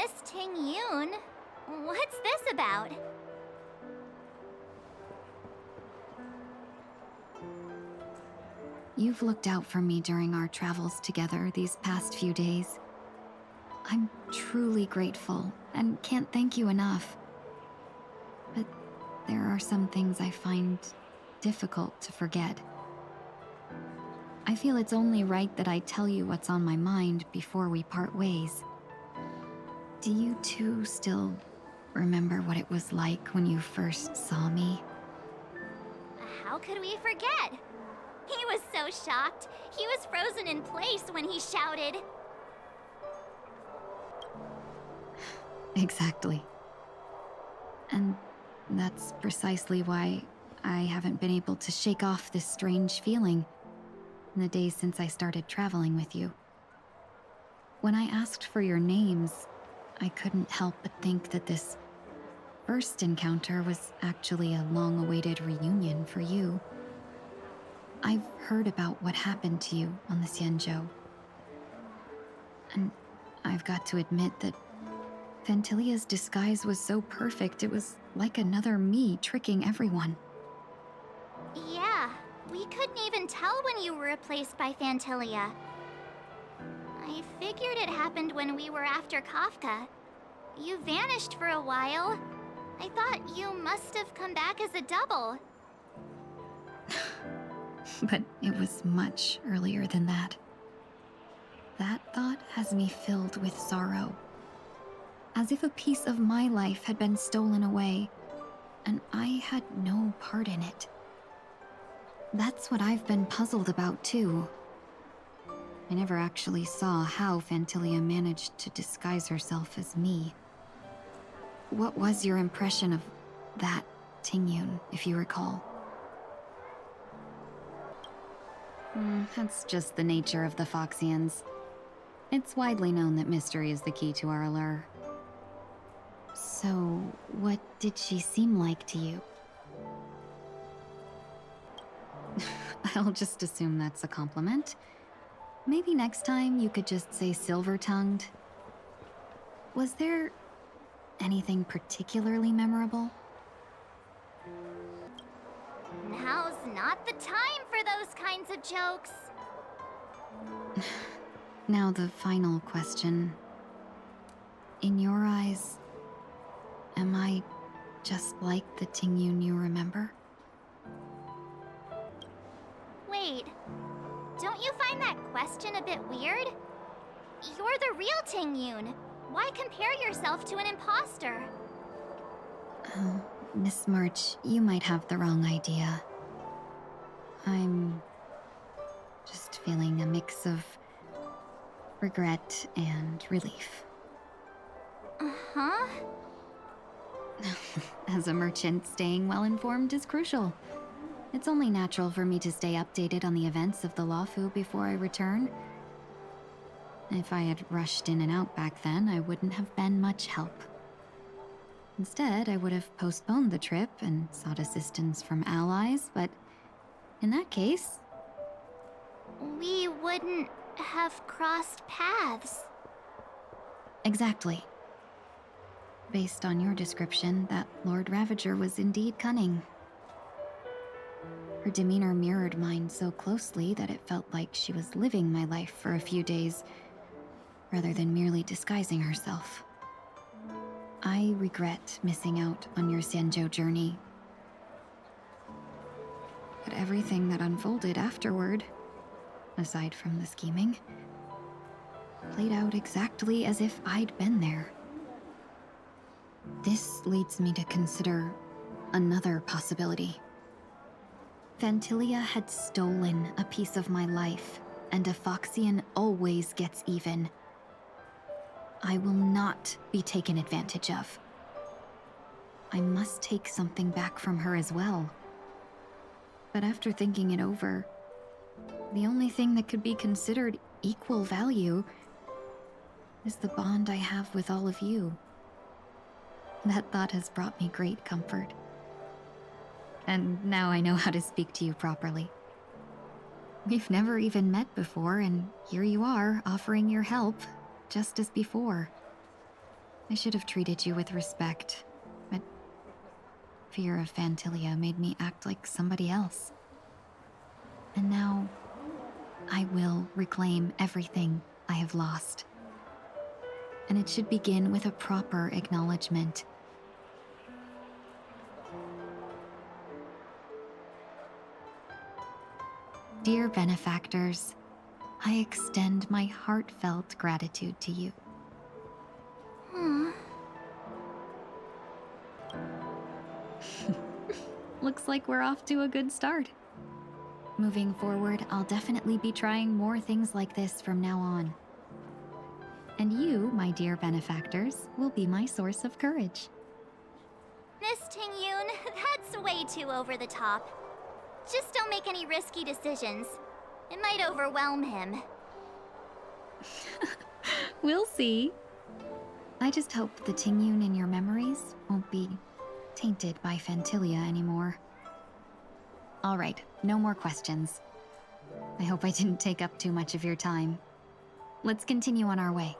Miss Tingyun, what's this about? You've looked out for me during our travels together these past few days. I'm truly grateful and can't thank you enough. But there are some things I find difficult to forget. I feel it's only right that I tell you what's on my mind before we part ways. Do you too still remember what it was like when you first saw me? How could we forget? He was so shocked. He was frozen in place when he shouted. Exactly. And that's precisely why I haven't been able to shake off this strange feeling in the days since I started traveling with you. When I asked for your names, I couldn't help but think that this first encounter was actually a long-awaited reunion for you. I've heard about what happened to you on the Xianzhou. And I've got to admit that Phantilia's disguise was so perfect, it was like another me tricking everyone. Yeah, we couldn't even tell when you were replaced by Phantilia. I figured it happened when we were after Kafka. You vanished for a while. I thought you must have come back as a double. But it was much earlier than that. That thought has me filled with sorrow. As if a piece of my life had been stolen away, and I had no part in it. That's what I've been puzzled about too. I never actually saw how Phantilia managed to disguise herself as me. What was your impression of that Tingyun, if you recall? That's just the nature of the Foxians. It's widely known that mystery is the key to our allure. So, what did she seem like to you? I'll just assume that's a compliment. Maybe next time you could just say silver-tongued. Was there anything particularly memorable? Now's not the time for those kinds of jokes. Now the final question. In your eyes, am I just like the Tingyun you remember? Wait, don't you find that question a bit weird? You're the real Tingyun. Why compare yourself to an imposter? Oh, Miss March, you might have the wrong idea. I'm just feeling a mix of regret and relief. Uh-huh. As a merchant, staying well-informed is crucial. It's only natural for me to stay updated on the events of the Luofu before I return. If I had rushed in and out back then, I wouldn't have been much help. Instead, I would have postponed the trip and sought assistance from allies, but in that case... We wouldn't have crossed paths. Exactly. Based on your description, that Lord Ravager was indeed cunning. Her demeanor mirrored mine so closely that it felt like she was living my life for a few days, rather than merely disguising herself. I regret missing out on your Xianzhou journey. But everything that unfolded afterward, aside from the scheming, played out exactly as if I'd been there. This leads me to consider another possibility. Phantilia had stolen a piece of my life, and a Foxian always gets even. I will not be taken advantage of. I must take something back from her as well. But after thinking it over, the only thing that could be considered equal value is the bond I have with all of you. That thought has brought me great comfort. And now I know how to speak to you properly. We've never even met before, and here you are, offering your help, just as before. I should have treated you with respect, but fear of Phantilia made me act like somebody else. And now, I will reclaim everything I have lost. And it should begin with a proper acknowledgement. Dear benefactors, I extend my heartfelt gratitude to you. Looks like we're off to a good start. Moving forward, I'll definitely be trying more things like this from now on. And you, my dear benefactors, will be my source of courage. Miss Tingyun, that's way too over the top. Just don't make any risky decisions. It might overwhelm him. We'll see. I just hope the Tingyun in your memories won't be tainted by Phantilia anymore. All right, no more questions. I hope I didn't take up too much of your time. Let's continue on our way.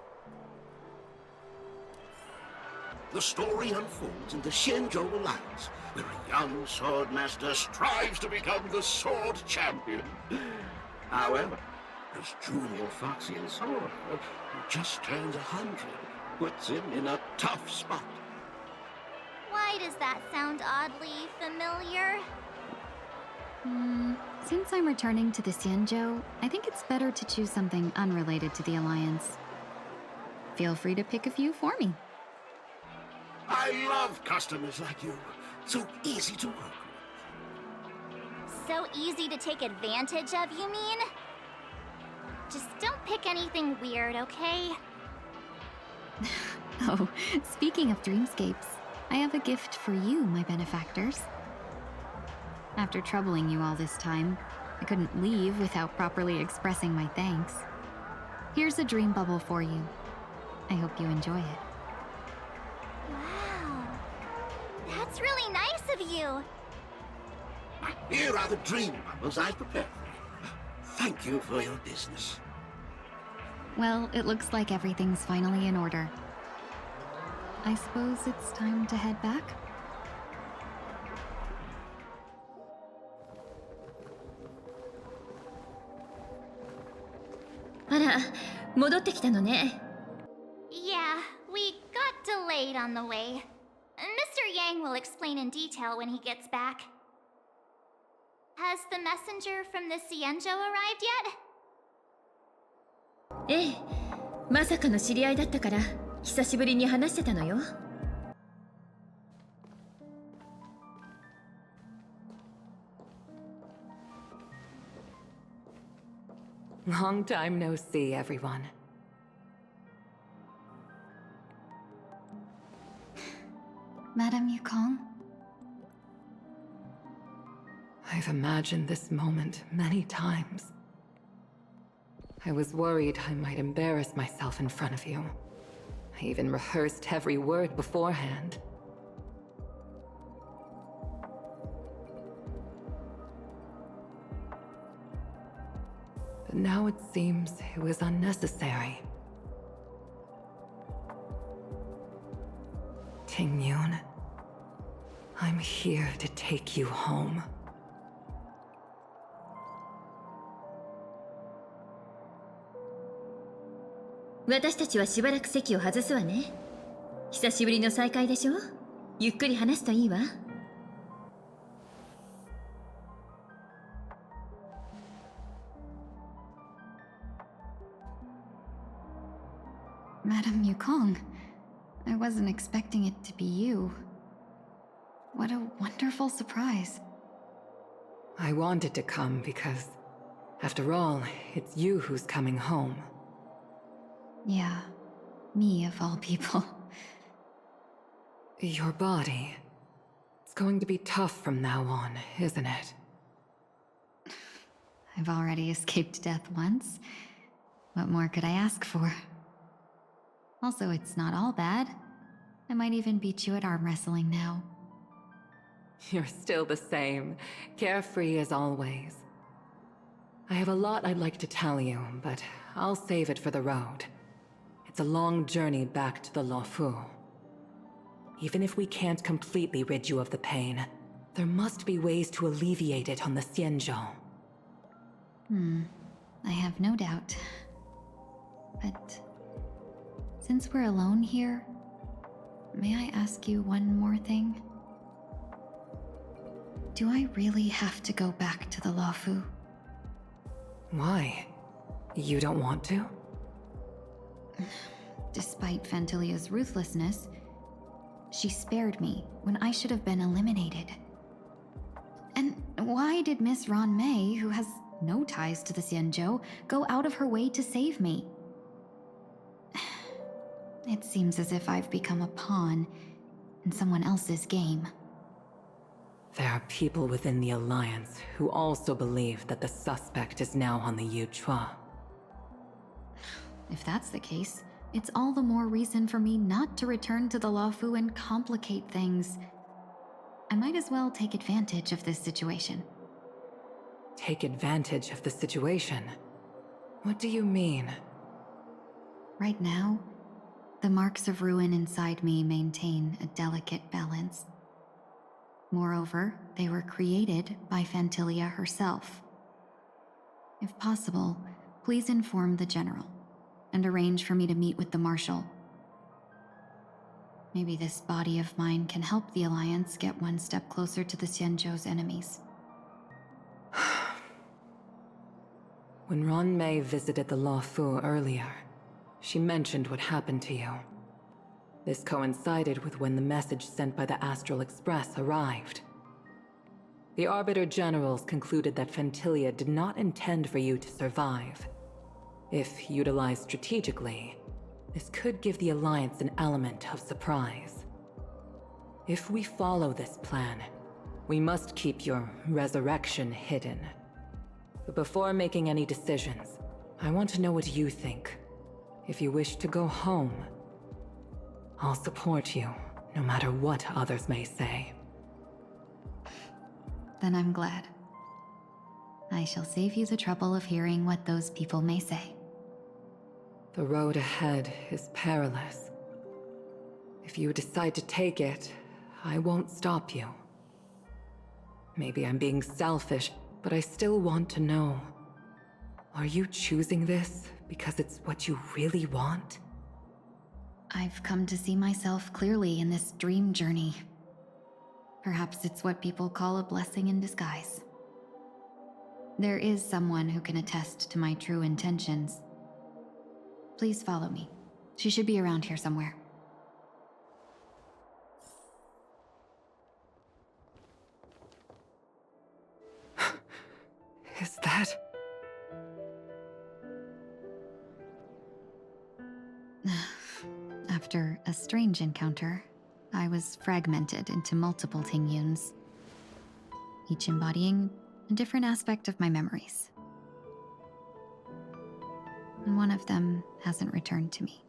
The story unfolds in the Xianzhou Alliance, where a young swordmaster strives to become the sword champion. However, his junior Foxian sword, who just turned 100, puts him in a tough spot. Why does that sound oddly familiar? Since I'm returning to the Xianzhou, I think it's better to choose something unrelated to the Alliance. Feel free to pick a few for me. I love customers like you. So easy to work with. So easy to take advantage of, you mean? Just don't pick anything weird, okay? Oh, speaking of dreamscapes, I have a gift for you, my benefactors. After troubling you all this time, I couldn't leave without properly expressing my thanks. Here's a dream bubble for you. I hope you enjoy it. Wow. That's really nice of you. Here are the dream bubbles I prepared for you. Thank you for your business. Well, it looks like everything's finally in order. I suppose it's time to head back? あら、戻ってきたのね。Yeah, we got delayed on the way. Mr. Yang will explain in detail when he gets back. Has the messenger from the Xianzhou arrived yet? ええ、まさかの知り合いだったから久しぶりに話してたのよ。Long time no see, everyone. Madame Wukong? I've imagined this moment many times. I was worried I might embarrass myself in front of you. I even rehearsed every word beforehand. But now it seems it was unnecessary. Tingyun, I'm here to take you home. 私たちはしばらく席を外すわね。久しぶりの再会でしょ。ゆっくり話すといいわ。Madame Wukong, I wasn't expecting it to be you. What a wonderful surprise. I wanted to come because, after all, it's you who's coming home. Yeah, me of all people. Your body. It's going to be tough from now on, isn't it? I've already escaped death once. What more could I ask for? Also, it's not all bad. I might even beat you at arm wrestling now. You're still the same, carefree as always. I have a lot I'd like to tell you, but I'll save it for the road. It's a long journey back to the Luofu. Even if we can't completely rid you of the pain, there must be ways to alleviate it on the Xianzhou. I have no doubt. But since we're alone here, may I ask you one more thing? Do I really have to go back to the Luofu? Why? You don't want to? Despite Fantilia's ruthlessness, she spared me when I should have been eliminated. And why did Miss Ron Mei, who has no ties to the Xianzhou, go out of her way to save me? It seems as if I've become a pawn in someone else's game. There are people within the Alliance who also believe that the suspect is now on the Yuchua. If that's the case, it's all the more reason for me not to return to the Luofu and complicate things. I might as well take advantage of this situation. Take advantage of the situation? What do you mean? Right now, the marks of ruin inside me maintain a delicate balance. Moreover, they were created by Fantilia herself. If possible, please inform the General and arrange for me to meet with the Marshal. Maybe this body of mine can help the Alliance get one step closer to the Xianzhou's enemies. When Ron Mei visited the Luofu earlier, she mentioned what happened to you. This coincided with when the message sent by the Astral Express arrived. The Arbiter Generals concluded that Fantilia did not intend for you to survive. If utilized strategically, this could give the Alliance an element of surprise. If we follow this plan, we must keep your resurrection hidden. But before making any decisions, I want to know what you think. If you wish to go home, I'll support you, no matter what others may say. Then I'm glad. I shall save you the trouble of hearing what those people may say. The road ahead is perilous. If you decide to take it, I won't stop you. Maybe I'm being selfish, but I still want to know. Are you choosing this because it's what you really want? I've come to see myself clearly in this dream journey. Perhaps it's what people call a blessing in disguise. There is someone who can attest to my true intentions. Please follow me. She should be around here somewhere. Is that... After a strange encounter, I was fragmented into multiple Tingyuns, each embodying a different aspect of my memories. And one of them hasn't returned to me,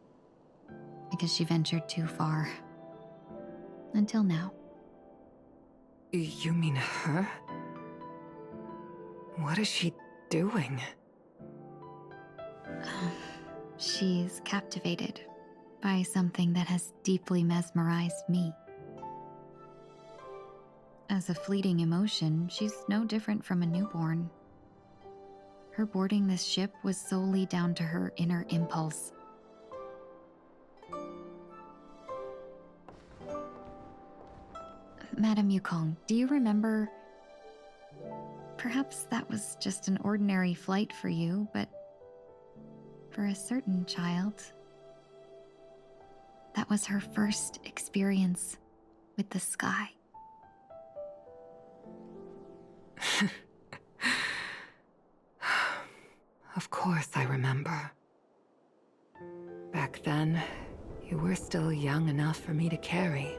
because she ventured too far. Until now. You mean her? What is she doing? She's captivated by something that has deeply mesmerized me. As a fleeting emotion, she's no different from a newborn. Her boarding this ship was solely down to her inner impulse. Madame Wookiong, do you remember? Perhaps that was just an ordinary flight for you, but for a certain child, that was her first experience with the sky. Of course I remember. Back then, you were still young enough for me to carry.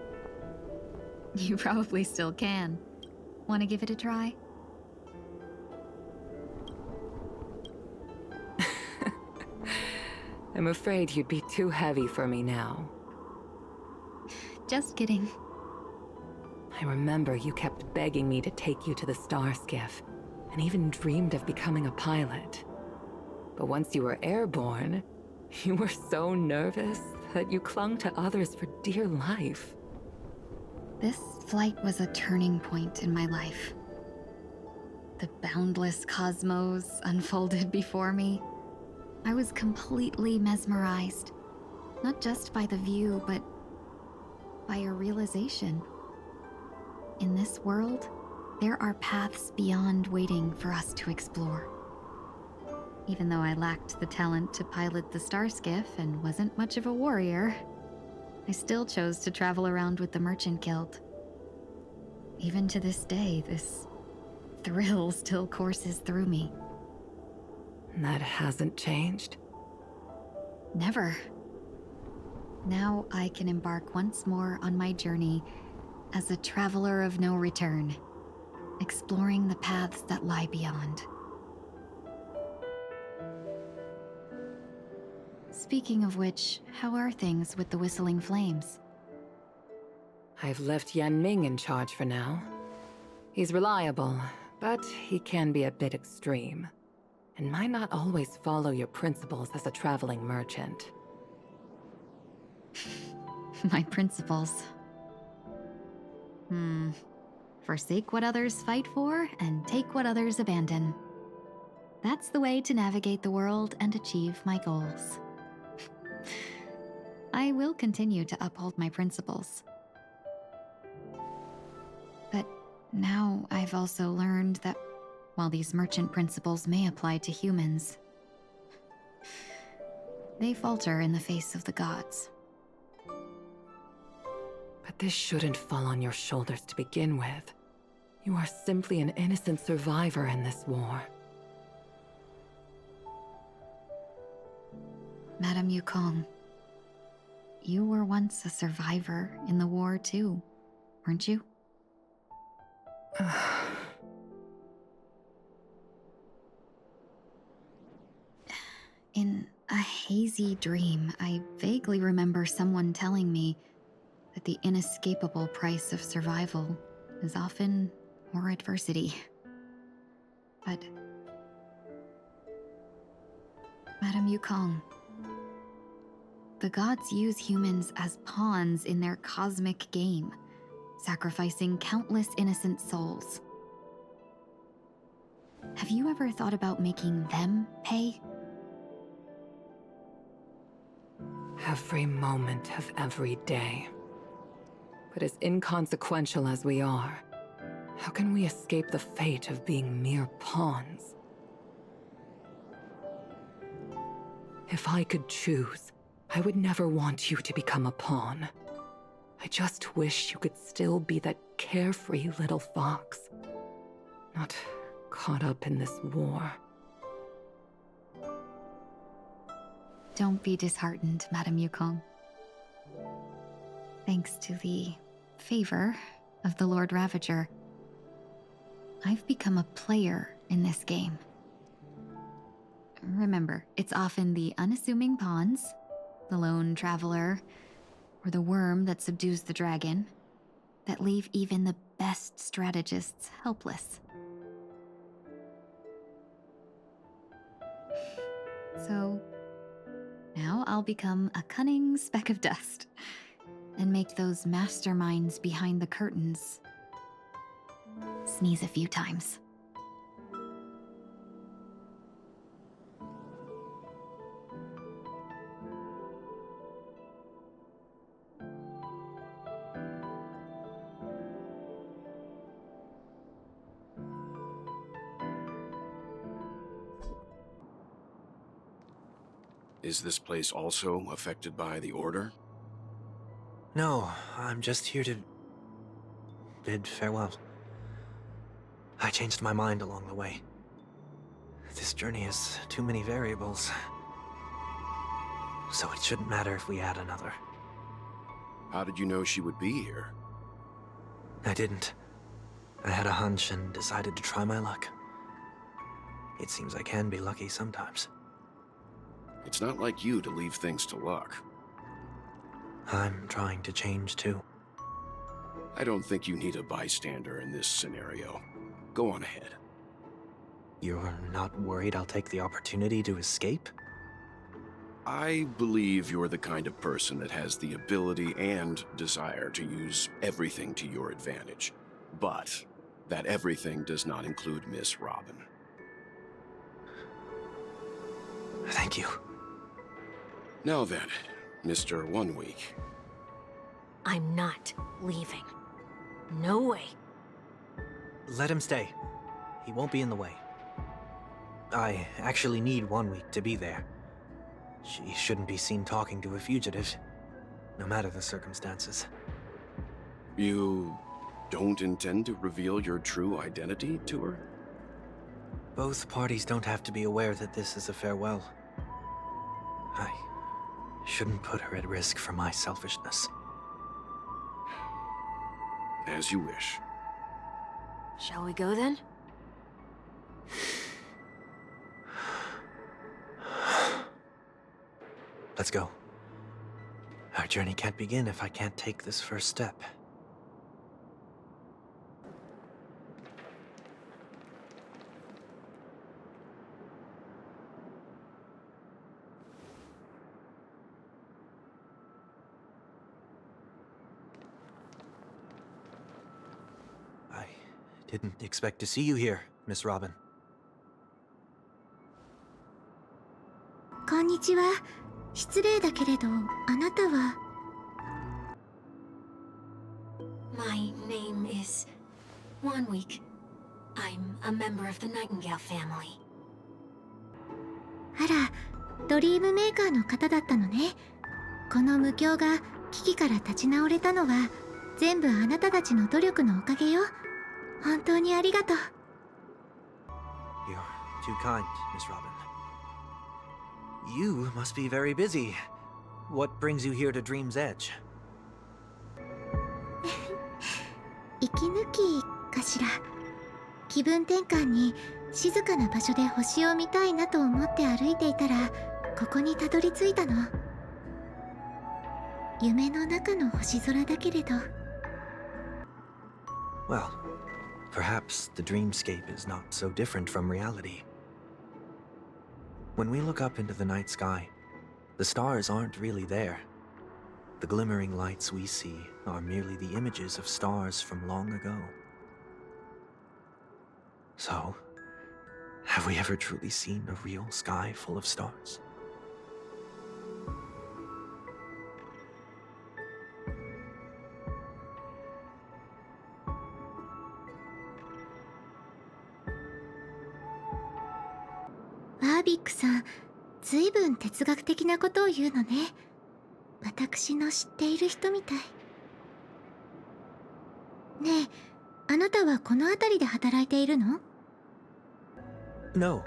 You probably still can. Want to give it a try? I'm afraid you'd be too heavy for me now. Just kidding. I remember you kept begging me to take you to the Star Skiff, and even dreamed of becoming a pilot. But once you were airborne, You were so nervous that you clung to others for dear life. This flight was a turning point in my life. The boundless cosmos unfolded before me. I was completely mesmerized, not just by the view, but by a realization. In this world, there are paths beyond waiting for us to explore. Even though I lacked the talent to pilot the star skiff and wasn't much of a warrior, I still chose to travel around with the Merchant Guild. Even to this day, this thrill still courses through me. That hasn't changed? Never. Now I can embark once more on my journey as a traveler of no return, exploring the paths that lie beyond. Speaking of which, how are things with the Whistling Flames? I've left Yan Ming in charge for now. He's reliable, but he can be a bit extreme, and might not always follow your principles as a traveling merchant. My principles. Forsake what others fight for, and take what others abandon. That's the way to navigate the world and achieve my goals. I will continue to uphold my principles. But now I've also learned that while these merchant principles may apply to humans, they falter in the face of the gods. But this shouldn't fall on your shoulders to begin with. You are simply an innocent survivor in this war. Madame Wukong, you were once a survivor in the war too, weren't you? In a hazy dream, I vaguely remember someone telling me that the inescapable price of survival is often more adversity. But Madame Wukong, the gods use humans as pawns in their cosmic game, sacrificing countless innocent souls. Have you ever thought about making them pay? Every moment of every day. But as inconsequential as we are, how can we escape the fate of being mere pawns? If I could choose, I would never want you to become a pawn. I just wish you could still be that carefree little fox, not caught up in this war. Don't be disheartened, Madame Wukong. Thanks to the favor of the Lord Ravager, I've become a player in this game. Remember, it's often the unassuming pawns, the lone traveler, or the worm that subdues the dragon, that leave even the best strategists helpless. So, now I'll become a cunning speck of dust, and make those masterminds behind the curtains sneeze a few times. Is this place also affected by the Order? No, I'm just here to bid farewell. I changed my mind along the way. This journey has too many variables, so it shouldn't matter if we add another. How did you know she would be here? I didn't. I had a hunch and decided to try my luck. It seems I can be lucky sometimes. It's not like you to leave things to luck. I'm trying to change too. I don't think you need a bystander in this scenario. Go on ahead. You're not worried I'll take the opportunity to escape? I believe you're the kind of person that has the ability and desire to use everything to your advantage. But that everything does not include Miss Robin. Thank you. Now then, Mr. 1 Week. I'm not leaving. No way. Let him stay. He won't be in the way. I actually need 1 week to be there. She shouldn't be seen talking to a fugitive, no matter the circumstances. You don't intend to reveal your true identity to her? Both parties don't have to be aware that this is a farewell. I shouldn't put her at risk for my selfishness. As you wish. Shall we go then? Let's go. Our journey can't begin if I can't take this first step. I didn't expect to see you here, Miss Robin. こんにちは。失礼だけれど、あなたは My name is 1 Week. I'm a member of the Nightingale family. あら、ドリームメーカーの方だったのね。この無境が危機から立ち直れたのは全部あなたたちの努力のおかげよ。本当にありがとう。You're too kind, Miss Robin. You must be very busy. What brings you here to Dream's Edge? 息抜きかしら。気分転換に静かな場所で星を見たいなと思って歩いていたら、ここにたどり着いたの。夢の中の星空だけれど。Well, perhaps the dreamscape is not so different from reality. When we look up into the night sky, the stars aren't really there. The glimmering lights we see are merely the images of stars from long ago. So, have we ever truly seen a real sky full of stars? Warwick さん、ずいぶん哲学的なことを言うのね。私の知っている人みたい。ねえ、あなたはこの辺りで働いているの？ No.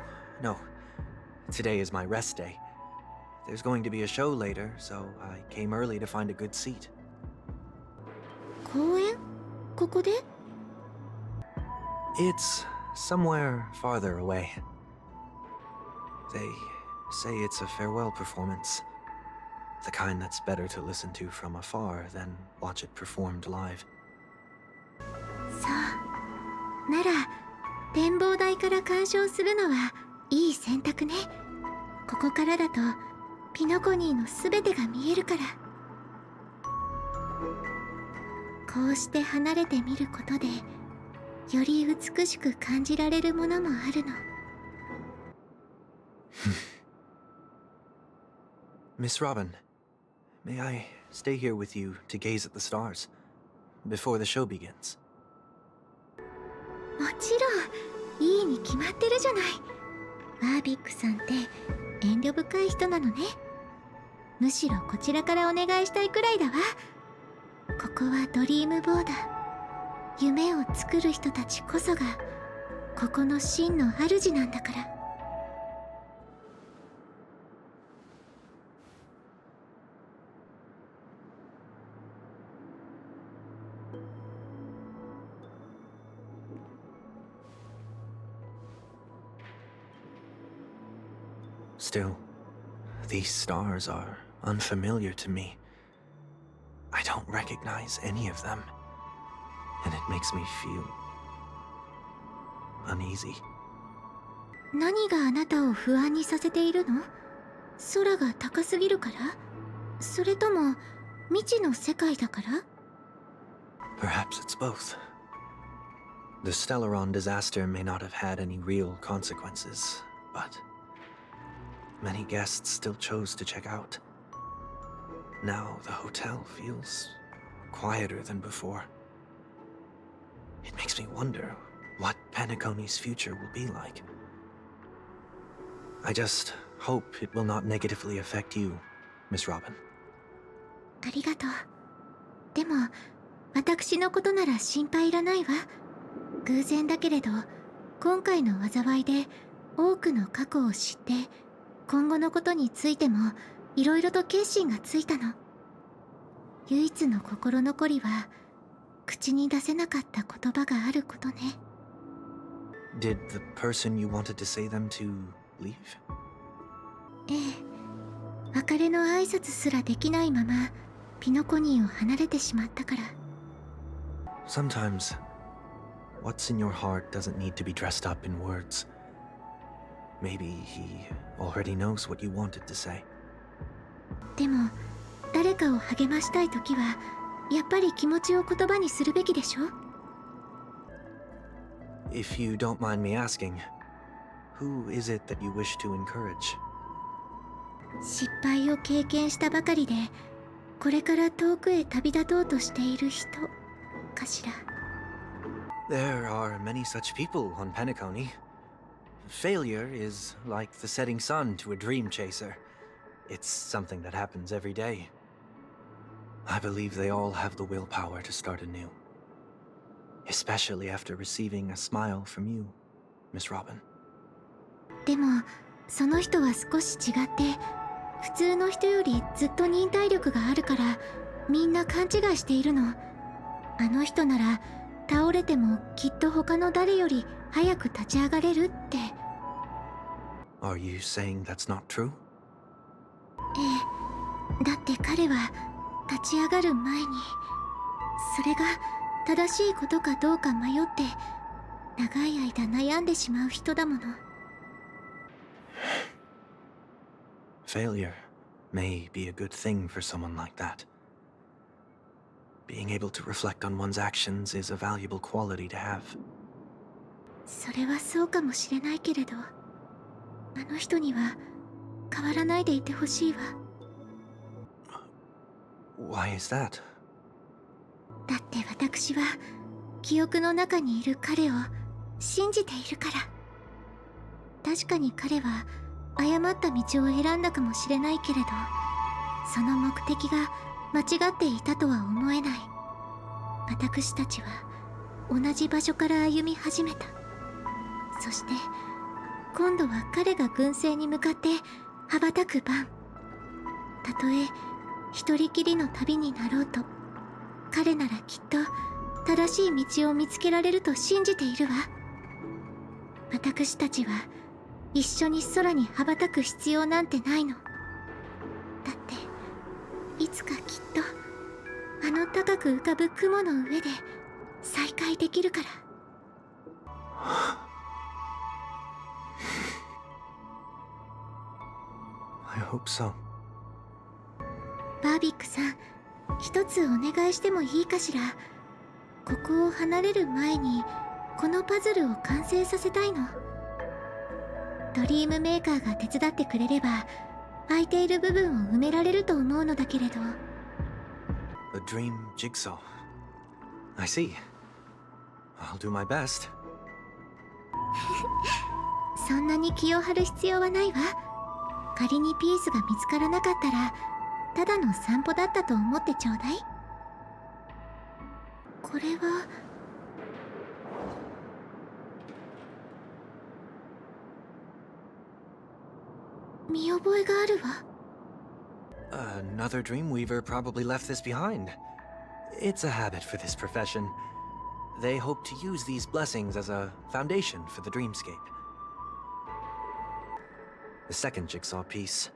Today is my rest day. There's going to be a show later, so I came early to find a good seat. 公園？ここで？ It's somewhere farther away. They say it's a farewell performance. The kind that's better to listen to from afar than watch it performed live. そう。なら、展望台から鑑賞するのはいい選択ね。ここからだと、ピノコニーのすべてが見えるから。こうして離れてみることで、より美しく感じられるものもあるの。Miss Robin, may I stay here with you to gaze at the stars before the show begins? もちろん、いいに決まってるじゃない。ワービックさんって遠慮深い人なのね。むしろこちらからお願いしたいくらいだわ。ここはドリームボーダー。夢を作る人たちこそがここの真の主なんだから。Still, these stars are unfamiliar to me. I don't recognize any of them, and it makes me feel uneasy. 何があなたを不安にさせているの？空が高すぎるから？それとも未知の世界だから？ Perhaps it's both. The Stellaron disaster may not have had any real consequences, but many guests still chose to check out. Now the hotel feels quieter than before. It makes me wonder what Penacony's future will be like. I just hope it will not negatively affect you, Miss Robin. ありがとう。でも私のことなら心配いらないわ。偶然だけれど今回の災いで多くの過去を知って今後のことについてもいろいろと決心がついたの。唯一の心残りは口に出せなかった言葉があることね。 Did the person you wanted to say them to leave? ええ、別れの挨拶すらできないままピノコニーを離れてしまったから。 Sometimes, what's in your heart doesn't need to be dressed up in words. Maybe he already knows what you wanted to say. でも誰かを励ましたいときはやっぱり気持ちを言葉にするべきでしょ？ If you don't mind me asking, who is it that you wish to encourage? 失敗を経験したばかりでこれから遠くへ旅立とうとしている人かしら。 There are many such people on Penacony. Failure is like the setting sun to a dream chaser. It's something that happens every day. I believe they all have the willpower to start anew. Especially after receiving a smile from you, Miss Robin. でもその人は少し違って普通の人よりずっと忍耐力があるからみんな勘違いしているの。あの人なら倒れてもきっと他の誰より早く立ち上がれるって。 Are you saying that's not true? ええ、だって彼は立ち上がる前にそれが正しいことかどうか迷って長い間悩んでしまう人だもの。 Failure may be a good thing for someone like that. Being able to reflect on one's actions is a valuable quality to have. それはそうかもしれないけれどあの人には変わらないでいてほしいわ。 Why is that? だって私は記憶の中にいる彼を信じているから。確かに彼は誤った道を選んだかもしれないけれどその目的が間違っていたとは思えない。私たちは同じ場所から歩み始めた。そして今度は彼が軍勢に向かって羽ばたく番。たとえ一人きりの旅になろうと彼ならきっと正しい道を見つけられると信じているわ。私たちは一緒に空に羽ばたく必要なんてないの。だっていつかきっとあの高く浮かぶ雲の上で再会できるから。I hope so. バービックさん、一つお願いしてもいいかしら。ここを離れる前にこのパズルを完成させたいの。ドリームメーカーが手伝ってくれれば空いている部分を埋められると思うのだけれど。 A dream jigsaw. I see. I'll do my best. そんなに気を張る必要はないわ。仮にピースが見つからなかったらただの散歩だったと思ってちょうだい。これは見覚えがあるわ。 Another Dreamweaver probably left this behind. It's a habit for this profession. They hope to use these blessings as a foundation for the dreamscape. The second jigsaw piece.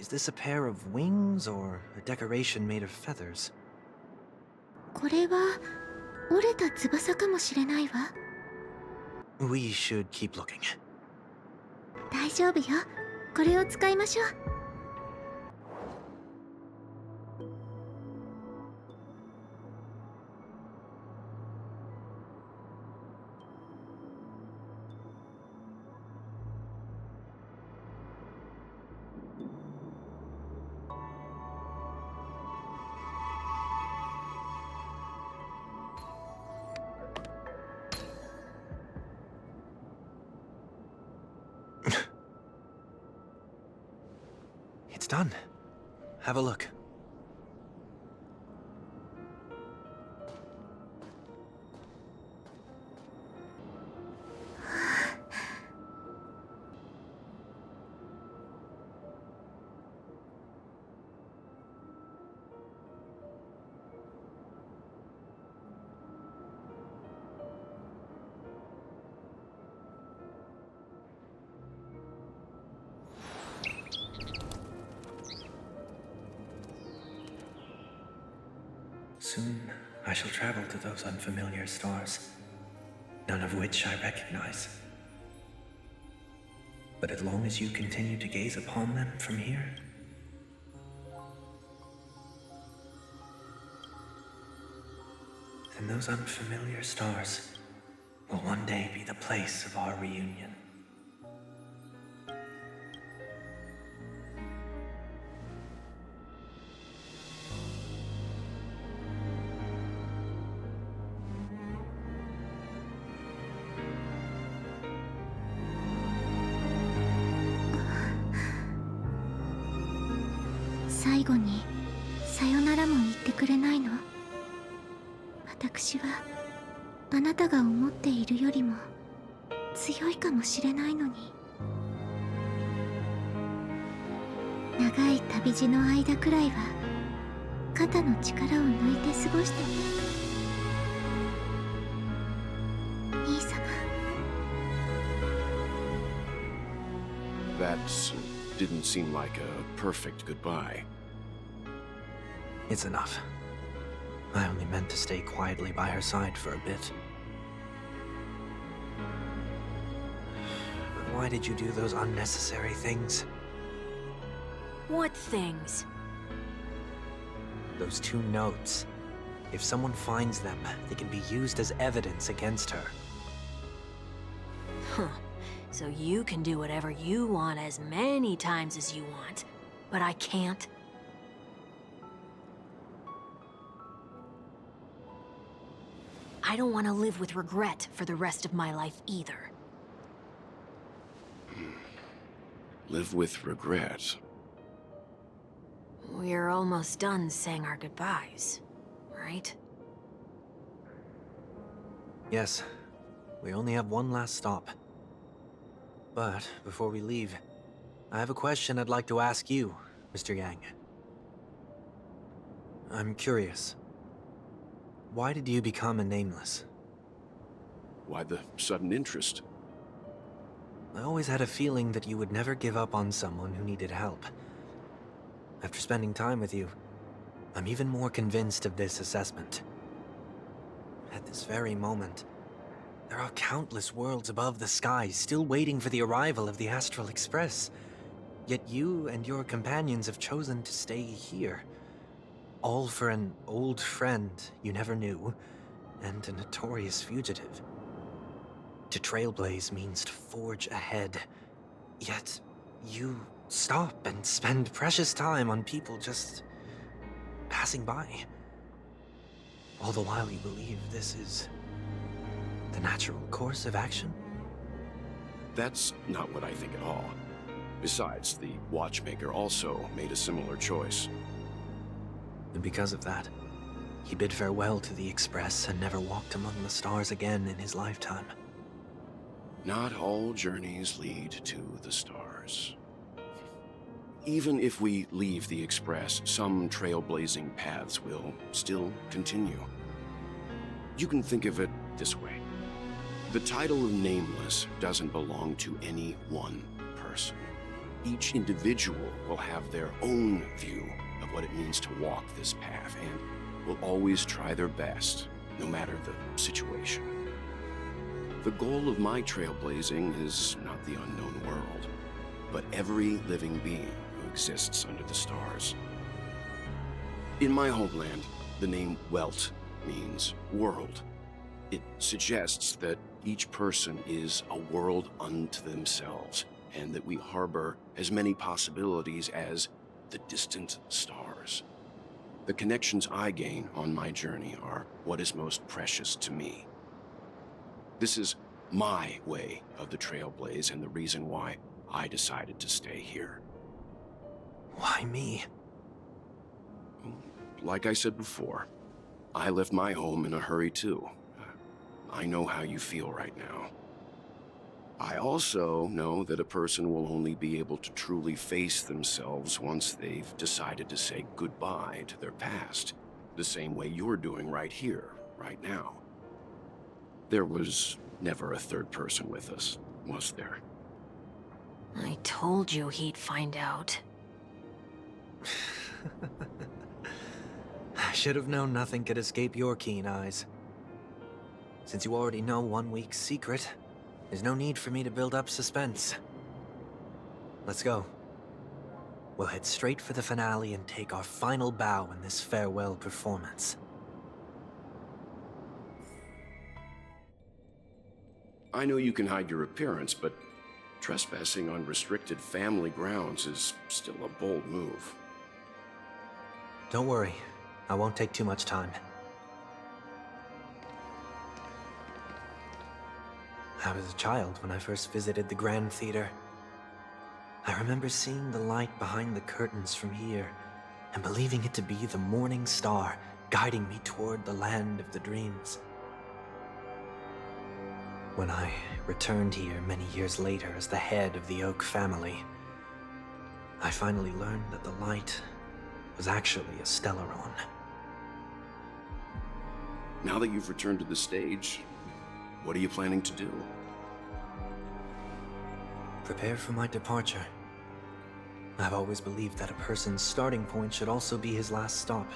Is this a pair of wings or a decoration made of feathers? これは折れた翼かもしれないわ。 We should keep looking. 大丈夫よ。これを使いましょう。It's done. Have a look. Soon, I shall travel to those unfamiliar stars, none of which I recognize. But as long as you continue to gaze upon them from here, then those unfamiliar stars will one day be the place of our reunion.最後にさよならも言ってくれないの？私はあなたが思っているよりも強いかもしれないのに。長い旅路の間くらいは肩の力を抜いて過ごしてね、兄様。That didn't seem like a perfect goodbye. It's enough. I only meant to stay quietly by her side for a bit. But why did you do those unnecessary things? What things? Those 2 notes. If someone finds them, they can be used as evidence against her. Huh. So you can do whatever you want as many times as you want, but I can't? I don't want to live with regret for the rest of my life either. Live with regret? We're almost done saying our goodbyes, right? Yes. We only have one last stop. But before we leave, I have a question I'd like to ask you, Mr. Yang. I'm curious. Why did you become a nameless? Why the sudden interest? I always had a feeling that you would never give up on someone who needed help. After spending time with you, I'm even more convinced of this assessment. At this very moment, there are countless worlds above the sky still waiting for the arrival of the Astral Express. Yet you and your companions have chosen to stay here. All for an old friend you never knew, and a notorious fugitive. To trailblaze means to forge ahead. Yet, you stop and spend precious time on people just passing by. All the while you believe this is the natural course of action? That's not what I think at all. Besides, the watchmaker also made a similar choice. And because of that, he bid farewell to the Express and never walked among the stars again in his lifetime. Not all journeys lead to the stars. Even if we leave the Express, some trailblazing paths will still continue. You can think of it this way. The title of Nameless doesn't belong to any one person. Each individual will have their own view of what it means to walk this path and will always try their best, no matter the situation. The goal of my trailblazing is not the unknown world, but every living being who exists under the stars. In my homeland, the name Welt means world. It suggests that each person is a world unto themselves, and that we harbor as many possibilities as the distant stars. The connections I gain on my journey are what is most precious to me. This is my way of the trailblaze and the reason why I decided to stay here. Why me? Like I said before, I left my home in a hurry too. I know how you feel right now. I also know that a person will only be able to truly face themselves once they've decided to say goodbye to their past, the same way you're doing right here, right now. There was never a third person with us, was there? I told you he'd find out. I should have known nothing could escape your keen eyes. Since you already know 1 week's secret, there's no need for me to build up suspense. Let's go. We'll head straight for the finale and take our final bow in this farewell performance. I know you can hide your appearance, but trespassing on restricted family grounds is still a bold move. Don't worry, I won't take too much time. I was a child when I first visited the Grand Theater. I remember seeing the light behind the curtains from here and believing it to be the morning star guiding me toward the land of the dreams. When I returned here many years later as the head of the Oak family, I finally learned that the light was actually a stellaron. Now that you've returned to the stage, what are you planning to do? Prepare for my departure. I've always believed that a person's starting point should also be his last stop.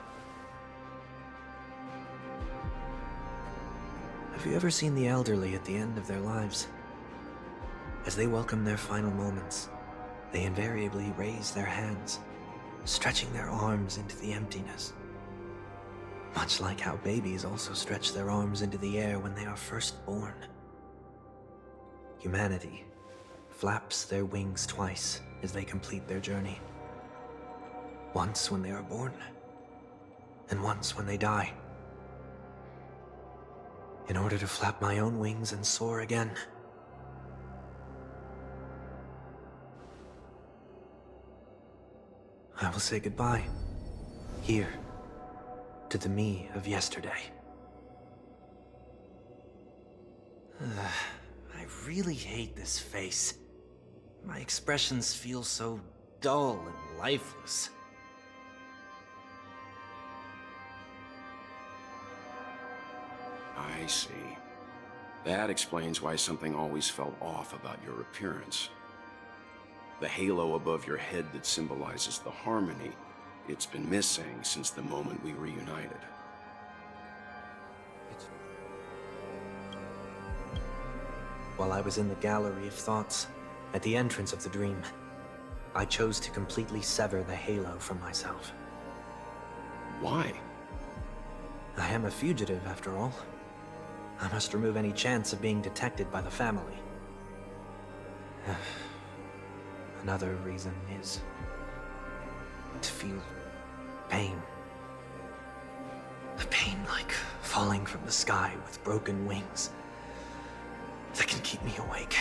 Have you ever seen the elderly at the end of their lives? As they welcome their final moments, they invariably raise their hands, stretching their arms into the emptiness. Much like how babies also stretch their arms into the air when they are first born. Humanity flaps their wings twice as they complete their journey. Once when they are born, and once when they die. In order to flap my own wings and soar again. I will say goodbye, here, to the me of yesterday. I really hate this face. My expressions feel so dull and lifeless. I see. That explains why something always felt off about your appearance. The halo above your head that symbolizes the harmony, it's been missing since the moment we reunited. While I was in the gallery of thoughts, at the entrance of the dream, I chose to completely sever the halo from myself. Why? I am a fugitive, after all. I must remove any chance of being detected by the family. Another reason is to feel pain. A pain like falling from the sky with broken wings that can keep me awake.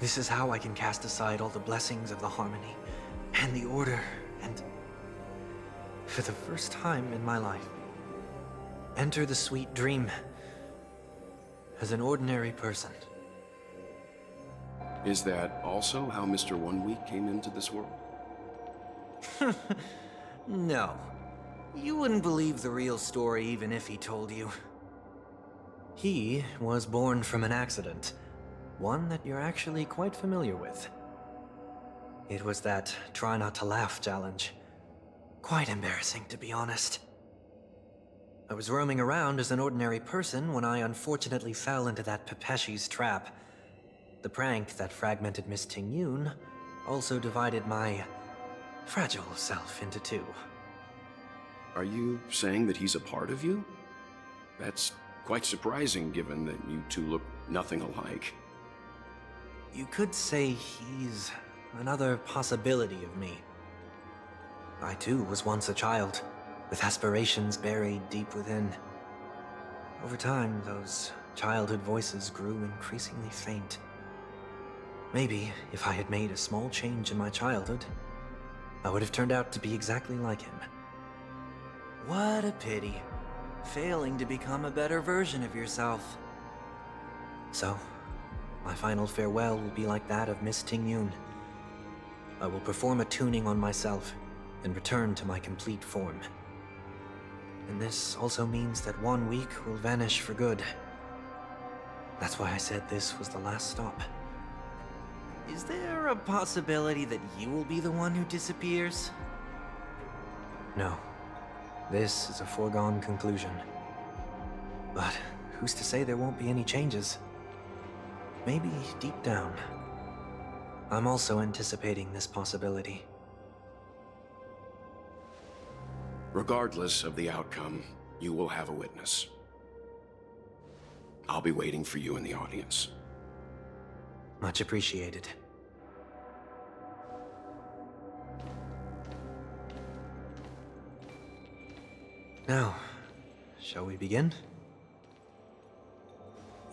This is how I can cast aside all the blessings of the harmony and the order and, for the first time in my life, enter the sweet dream as an ordinary person. Is that also how Mr. 1 Week came into this world? No. You wouldn't believe the real story even if he told you. He was born from an accident, one that you're actually quite familiar with. It was that try not to laugh challenge. Quite embarrassing, to be honest. I was roaming around as an ordinary person when I unfortunately fell into that Pepeshi's trap. The prank that fragmented Miss Tingyun also divided my fragile self into two. Are you saying that he's a part of you? That's quite surprising given that you two look nothing alike. You could say he's another possibility of me. I too was once a child, with aspirations buried deep within. Over time, those childhood voices grew increasingly faint. Maybe if I had made a small change in my childhood, I would have turned out to be exactly like him. What a pity. Failing to become a better version of yourself. So, my final farewell will be like that of Miss Tingyun. I will perform a tuning on myself and return to my complete form. And this also means that 1 week will vanish for good. That's why I said this was the last stop. Is there a possibility that you will be the one who disappears? No. This is a foregone conclusion. But who's to say there won't be any changes? Maybe deep down, I'm also anticipating this possibility. Regardless of the outcome, you will have a witness. I'll be waiting for you in the audience. Much appreciated. Now, shall we begin?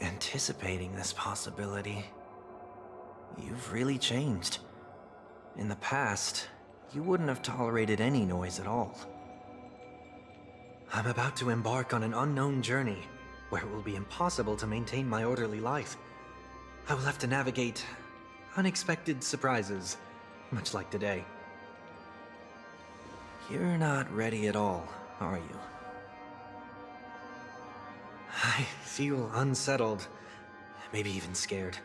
Anticipating this possibility, you've really changed. In the past, you wouldn't have tolerated any noise at all. I'm about to embark on an unknown journey where it will be impossible to maintain my orderly life. I will have to navigate unexpected surprises, much like today. You're not ready at all, are you? I feel unsettled, maybe even scared.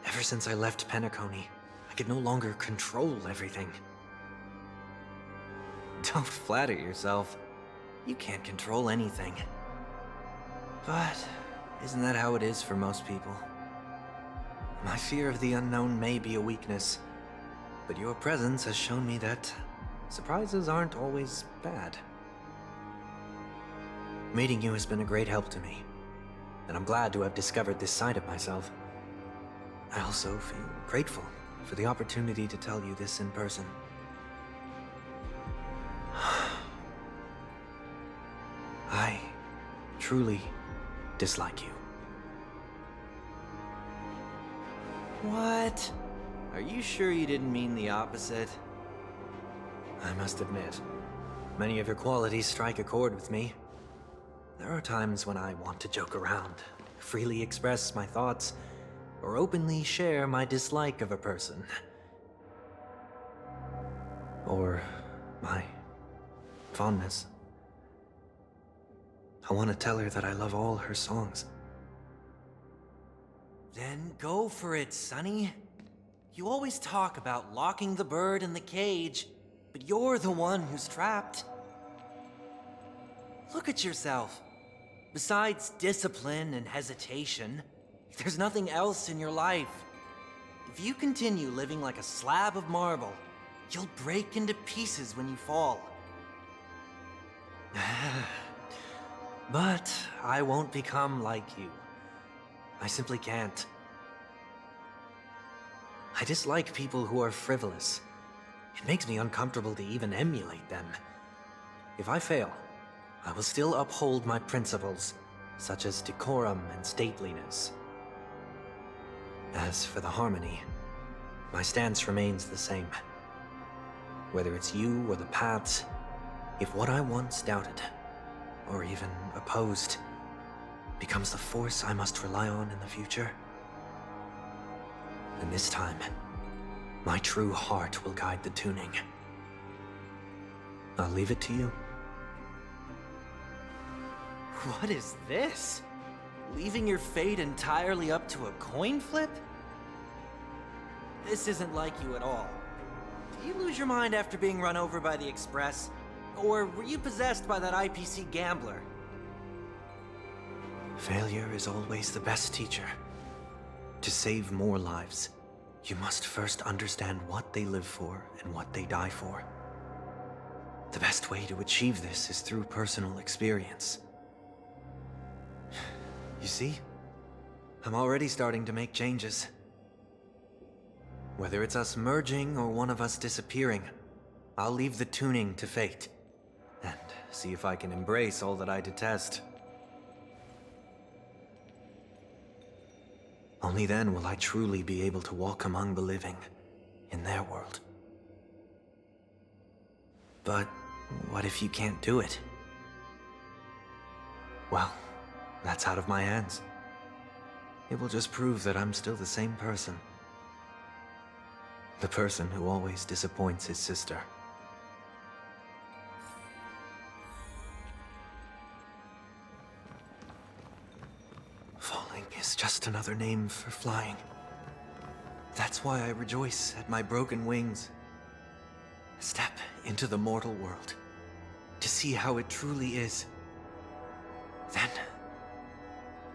Ever since I left Penacony, I could no longer control everything. Don't flatter yourself. You can't control anything. But isn't that how it is for most people? My fear of the unknown may be a weakness, but your presence has shown me that surprises aren't always bad. Meeting you has been a great help to me, and I'm glad to have discovered this side of myself. I also feel grateful for the opportunity to tell you this in person. I truly dislike you. What? Are you sure you didn't mean the opposite? I must admit, many of your qualities strike a chord with me. There are times when I want to joke around, freely express my thoughts, or openly share my dislike of a person. Or my fondness. I want to tell her that I love all her songs. Then go for it, Sonny. You always talk about locking the bird in the cage, but you're the one who's trapped. Look at yourself. Besides discipline and hesitation, there's nothing else in your life. If you continue living like a slab of marble, you'll break into pieces when you fall. But I won't become like you. I simply can't. I dislike people who are frivolous. It makes me uncomfortable to even emulate them. If I fail, I will still uphold my principles, such as decorum and stateliness. As for the harmony, my stance remains the same. Whether it's you or the paths, if what I once doubted, or even opposed, becomes the force I must rely on in the future, then this time, my true heart will guide the tuning. I'll leave it to you. What is this? Leaving your fate entirely up to a coin flip? This isn't like you at all. Did you lose your mind after being run over by the Express? Or were you possessed by that IPC gambler? Failure is always the best teacher. To save more lives, you must first understand what they live for and what they die for. The best way to achieve this is through personal experience. You see? I'm already starting to make changes. Whether it's us merging or one of us disappearing, I'll leave the tuning to fate, and see if I can embrace all that I detest. Only then will I truly be able to walk among the living, in their world. But what if you can't do it? Well, that's out of my hands. It will just prove that I'm still the same person. The person who always disappoints his sister. Falling is just another name for flying. That's why I rejoice at my broken wings. Step into the mortal world to see how it truly is. Then,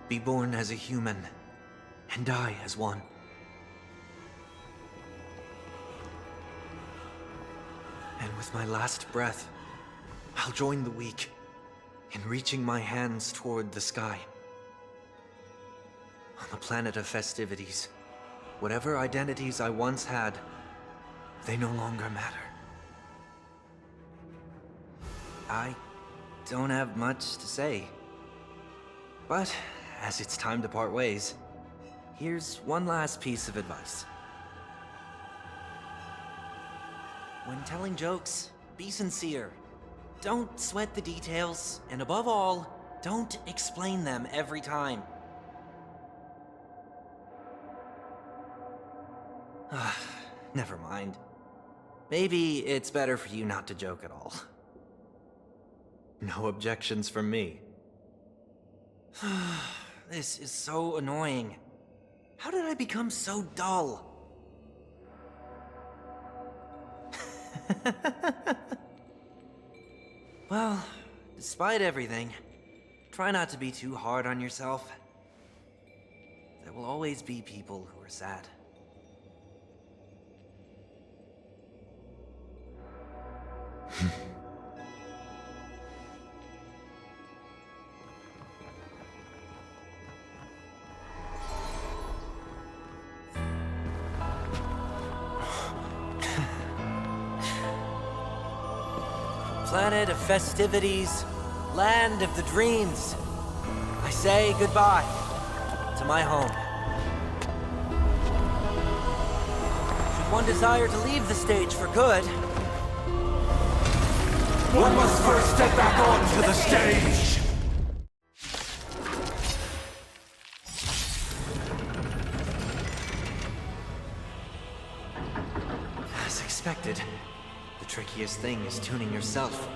be born as a human and die as one. And with my last breath, I'll join the weak in reaching my hands toward the sky. On the planet of festivities, whatever identities I once had, they no longer matter. I don't have much to say. But, as it's time to part ways, here's one last piece of advice. When telling jokes, be sincere. Don't sweat the details, and above all, don't explain them every time. Never mind. Maybe it's better for you not to joke at all. No objections from me. This is so annoying. How did I become so dull? Well, despite everything, try not to be too hard on yourself. There will always be people who are sad. Planet of festivities, land of the dreams. I say goodbye to my home. Should one desire to leave the stage for good, One must first step back onto the stage! as expected, the trickiest thing is tuning yourself.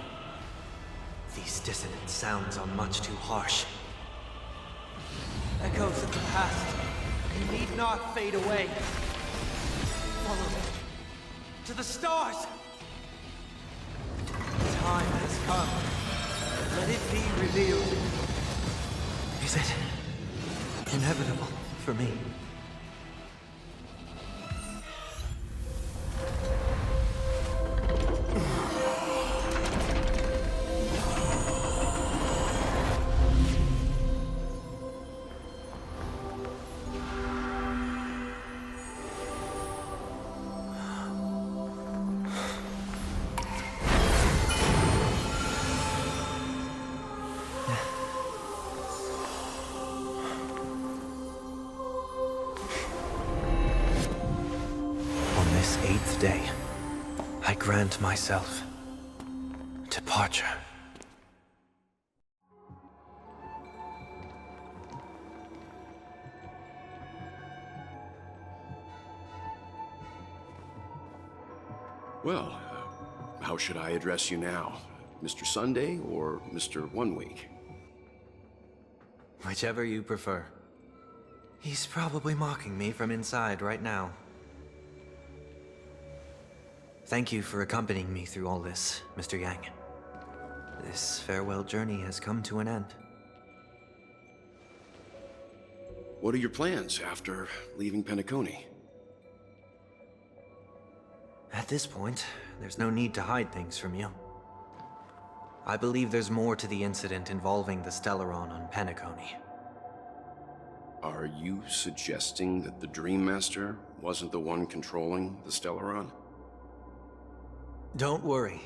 These dissonant sounds are much too harsh. Echoes of the past, they need not fade away. Follow me to the stars! The time has come. Let it be revealed. Is it inevitable for me? Day, I grant myself departure. Well, how should I address you now? Mr. Sunday or Mr. 1 Week? Whichever you prefer. He's probably mocking me from inside right now. Thank you for accompanying me through all this, Mr. Yang. This farewell journey has come to an end. What are your plans after leaving Penacony? At this point, there's no need to hide things from you. I believe there's more to the incident involving the Stellaron on Penacony. Are you suggesting that the Dream Master wasn't the one controlling the Stellaron? Don't worry.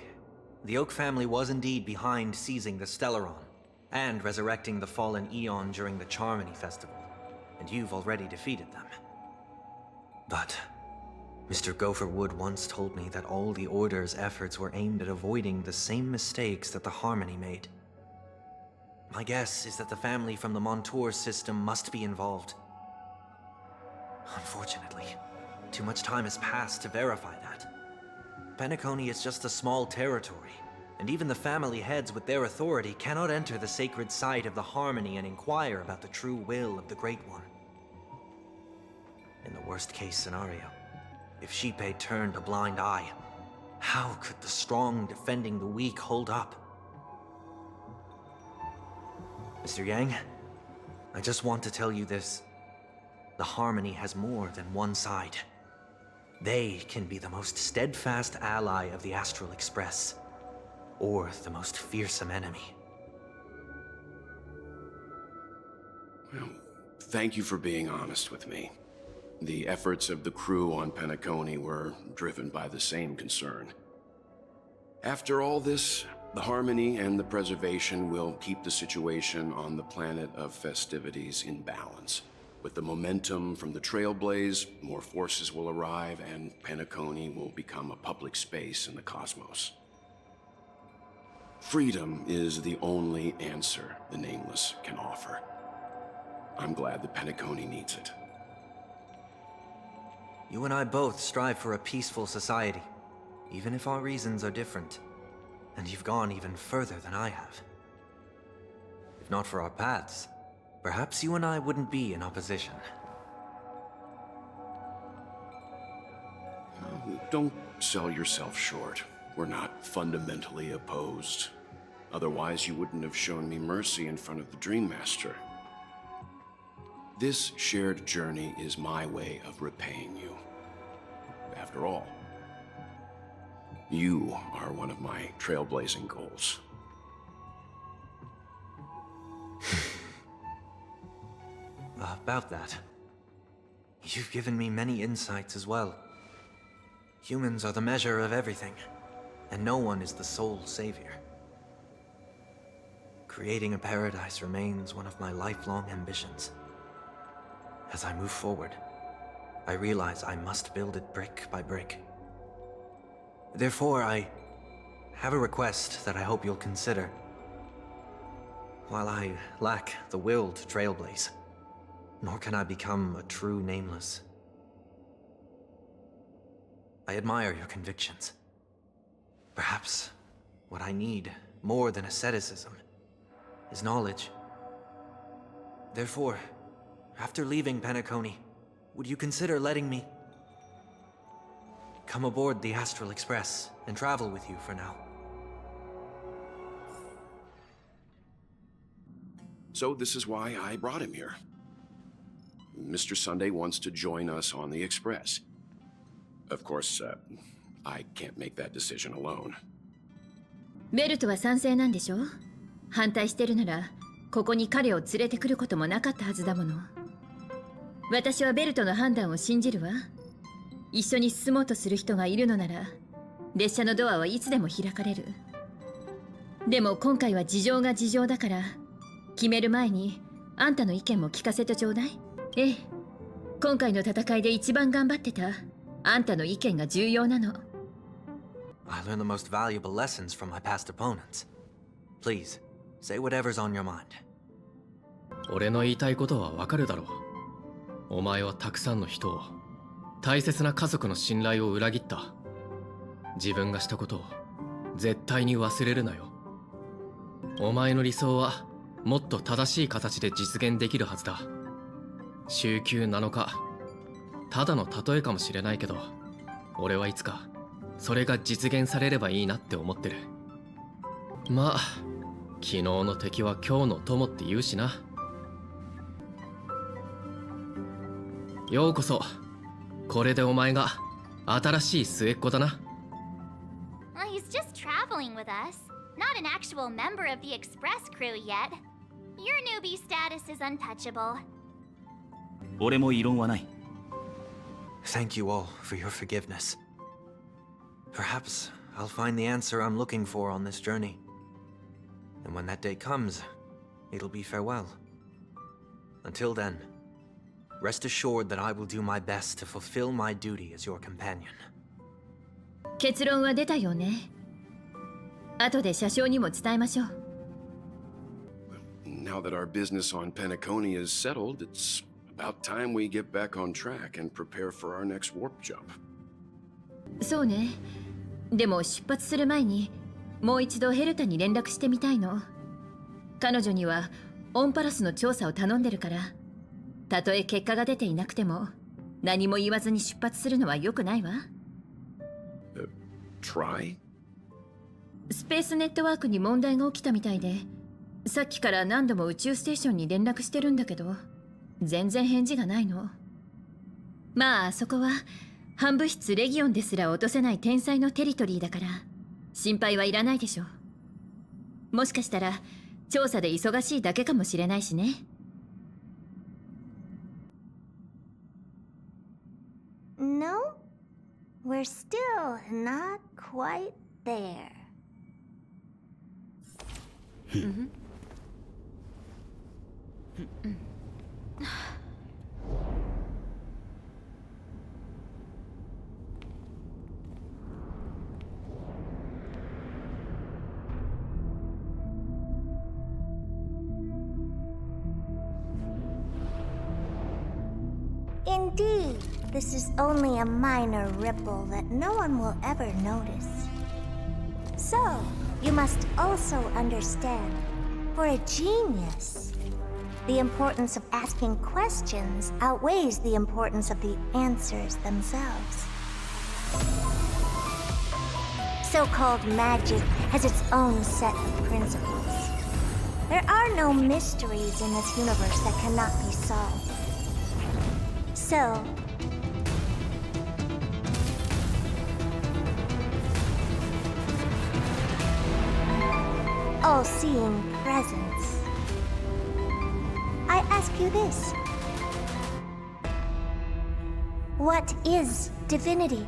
The Oak family was indeed behind seizing the Stellaron, and resurrecting the fallen Eon during the Charmony Festival, and you've already defeated them. But Mr. Gopherwood once told me that all the Order's efforts were aimed at avoiding the same mistakes that the Harmony made. My guess is that the family from the Montour system must be involved. Unfortunately, too much time has passed to verify that. Penacony is just a small territory, and even the family heads with their authority cannot enter the sacred site of the Harmony and inquire about the true will of the Great One. In the worst-case scenario, if Shipei turned a blind eye, how could the strong defending the weak hold up? Mr. Yang, I just want to tell you this. The Harmony has more than one side. They can be the most steadfast ally of the Astral Express, or the most fearsome enemy. Well, thank you for being honest with me. The efforts of the crew on Penacony were driven by the same concern. After all this, the Harmony and the Preservation will keep the situation on the planet of festivities in balance. With the momentum from the Trailblaze, more forces will arrive and Penacony will become a public space in the cosmos. Freedom is the only answer the Nameless can offer. I'm glad that Penacony needs it. You and I both strive for a peaceful society, even if our reasons are different. And you've gone even further than I have. If not for our paths, perhaps you and I wouldn't be in opposition. Don't sell yourself short. We're not fundamentally opposed. Otherwise, you wouldn't have shown me mercy in front of the Dream Master. This shared journey is my way of repaying you. After all, you are one of my trailblazing goals. About that, you've given me many insights as well. Humans are the measure of everything, and no one is the sole savior. Creating a paradise remains one of my lifelong ambitions. As I move forward, I realize I must build it brick by brick. Therefore, I have a request that I hope you'll consider. While I lack the will to trailblaze, nor can I become a true Nameless, I admire your convictions. Perhaps what I need, more than asceticism, is knowledge. Therefore, after leaving Penacony, would you consider letting me come aboard the Astral Express and travel with you for now? So this is why I brought him here. Mr. Sunday wants to join us on the Express. Of course, I can't make that decision alone. ベルトは賛成なんでしょ？反対してるなら、ここに彼を連れてくることもなかったはずだもの。私はベルトの判断を信じるわ。一緒に進もうとする人がいるのなら、列車のドアはいつでも開かれる。でも今回は事情が事情だから、決める前にあんたの意見も聞かせてちょうだい。ええ、今回の戦いで一番頑張ってたあんたの意見が重要なの。I learned the most valuable lessons from my past opponents. Please, say whatever's on your mind. 俺の言いたいことはわかるだろう。お前はたくさんの人を、大切な家族の信頼を裏切った。自分がしたことを絶対に忘れるなよ。お前の理想はもっと正しい形で実現できるはずだ。週休7日、ただの例えかもしれないけど、俺はいつかそれが実現されればいいなって思ってる。まあ、昨日の敵は今日の友って言うしな。ようこそ。これでお前が新しい末っ子だな。Well, he's just traveling with us. Not an actual member of the Express crew yet. Your newbie status is untouchable. 俺も異論はない。Thank you all for your forgiveness. Perhaps I'll find the answer I'm looking for on this journey. And when that day comes, it'll be farewell. Until then, Rest assured that I will do my best to fulfill my duty as your companion. 結論は出たよね。後で車掌にも伝えましょう。Now that our business on Penacony is settled, it's about time we get back on track and prepare for our next warp jump. そうね。でも出発する前にもう一度ヘルタに連絡してみたいの。彼女にはオンパラスの調査を頼んでるから、たとえ結果が出ていなくても何も言わずに出発するのは良くないわ。Try? スペースネットワークに問題が起きたみたいで、さっきから何度も宇宙ステーションに連絡してるんだけど、全然返事がないの。まああそこは半物質レギオンですら落とせない天才のテリトリーだから心配はいらないでしょ。もしかしたら調査で忙しいだけかもしれないしね。No, we're still not quite there. Indeed, this is only a minor ripple that no one will ever notice. So, you must also understand, for a genius, the importance of asking questions outweighs the importance of the answers themselves. So-called magic has its own set of principles. There are no mysteries in this universe that cannot be solved. So, all-seeing presence, I ask you this. What is divinity?